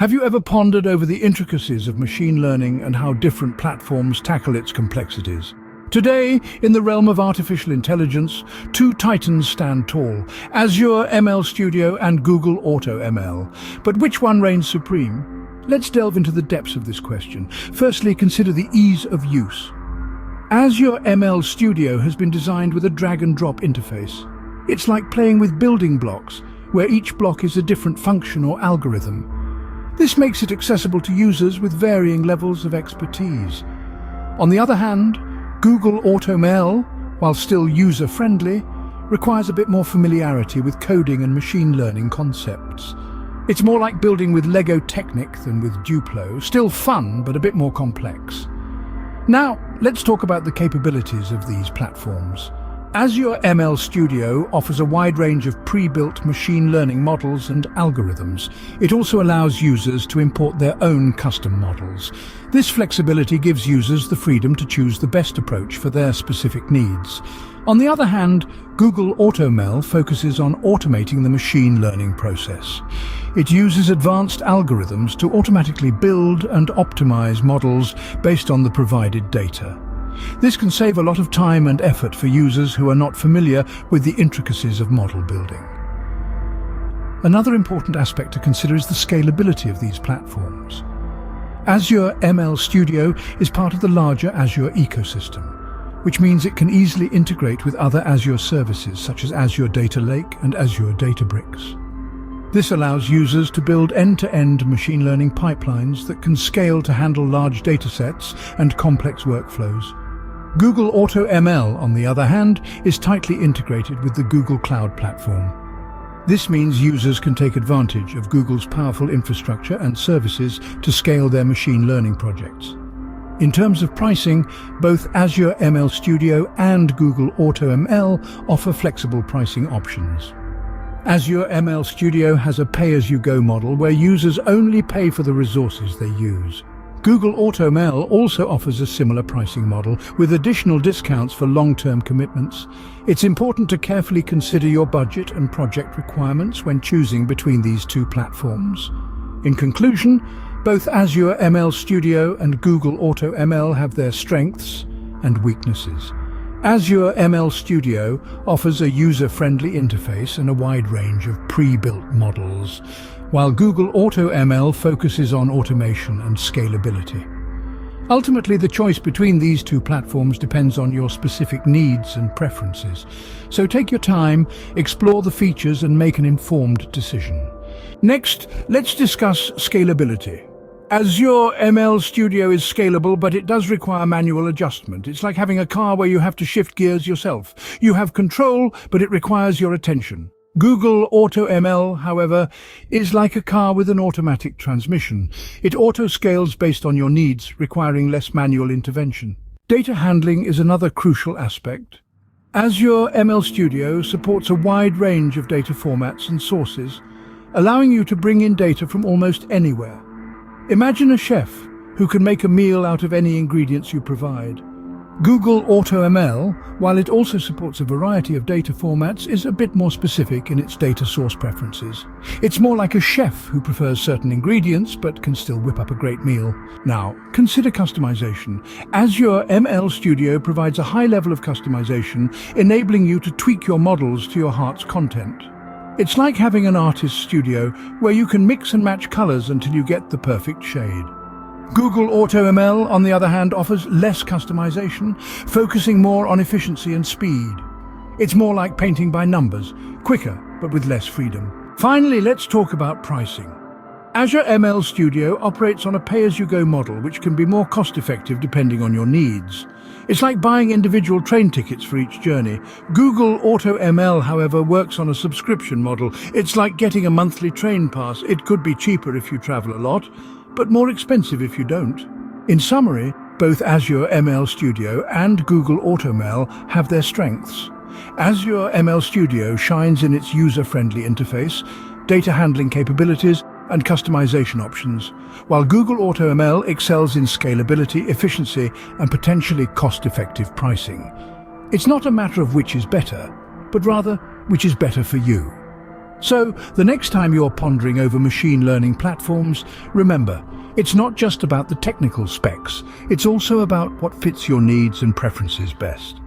Have you ever pondered over the intricacies of machine learning and how different platforms tackle its complexities? Today, in the realm of artificial intelligence, two titans stand tall, Azure ML Studio and Google AutoML. But which one reigns supreme? Let's delve into the depths of this question. Firstly, consider the ease of use. Azure ML Studio has been designed with a drag-and-drop interface. It's like playing with building blocks, where each block is a different function or algorithm. This makes it accessible to users with varying levels of expertise. On the other hand, Google AutoML, while still user-friendly, requires a bit more familiarity with coding and machine learning concepts. It's more like building with Lego Technic than with Duplo, still fun but a bit more complex. Now, let's talk about the capabilities of these platforms. Azure ML Studio offers a wide range of pre-built machine learning models and algorithms. It also allows users to import their own custom models. This flexibility gives users the freedom to choose the best approach for their specific needs. On the other hand, Google AutoML focuses on automating the machine learning process. It uses advanced algorithms to automatically build and optimize models based on the provided data. This can save a lot of time and effort for users who are not familiar with the intricacies of model building. Another important aspect to consider is the scalability of these platforms. Azure ML Studio is part of the larger Azure ecosystem, which means it can easily integrate with other Azure services such as Azure Data Lake and Azure Databricks. This allows users to build end-to-end machine learning pipelines that can scale to handle large datasets and complex workflows. Google AutoML, on the other hand, is tightly integrated with the Google Cloud Platform. This means users can take advantage of Google's powerful infrastructure and services to scale their machine learning projects. In terms of pricing, both Azure ML Studio and Google AutoML offer flexible pricing options. Azure ML Studio has a pay-as-you-go model where users only pay for the resources they use. Google AutoML also offers a similar pricing model with additional discounts for long-term commitments. It's important to carefully consider your budget and project requirements when choosing between these two platforms. In conclusion, both Azure ML Studio and Google AutoML have their strengths and weaknesses. Azure ML Studio offers a user-friendly interface and a wide range of pre-built models, while Google AutoML focuses on automation and scalability. Ultimately, the choice between these two platforms depends on your specific needs and preferences. So take your time, explore the features, and make an informed decision. Next, let's discuss scalability. Azure ML Studio is scalable, but it does require manual adjustment. It's like having a car where you have to shift gears yourself. You have control, but it requires your attention. Google AutoML, however, is like a car with an automatic transmission. It auto-scales based on your needs, requiring less manual intervention. Data handling is another crucial aspect. Azure ML Studio supports a wide range of data formats and sources, allowing you to bring in data from almost anywhere. Imagine a chef who can make a meal out of any ingredients you provide. Google AutoML, while it also supports a variety of data formats, is a bit more specific in its data source preferences. It's more like a chef who prefers certain ingredients but can still whip up a great meal. Now, consider customization. Azure ML Studio provides a high level of customization, enabling you to tweak your models to your heart's content. It's like having an artist's studio where you can mix and match colors until you get the perfect shade. Google AutoML, on the other hand, offers less customization, focusing more on efficiency and speed. It's more like painting by numbers, quicker but with less freedom. Finally, let's talk about pricing. Azure ML Studio operates on a pay-as-you-go model, which can be more cost-effective depending on your needs. It's like buying individual train tickets for each journey. Google AutoML, however, works on a subscription model. It's like getting a monthly train pass. It could be cheaper if you travel a lot, but more expensive if you don't. In summary, both Azure ML Studio and Google AutoML have their strengths. Azure ML Studio shines in its user-friendly interface, data handling capabilities, and customization options, while Google AutoML excels in scalability, efficiency, and potentially cost-effective pricing. It's not a matter of which is better, but rather which is better for you. So, the next time you're pondering over machine learning platforms, remember, it's not just about the technical specs, it's also about what fits your needs and preferences best.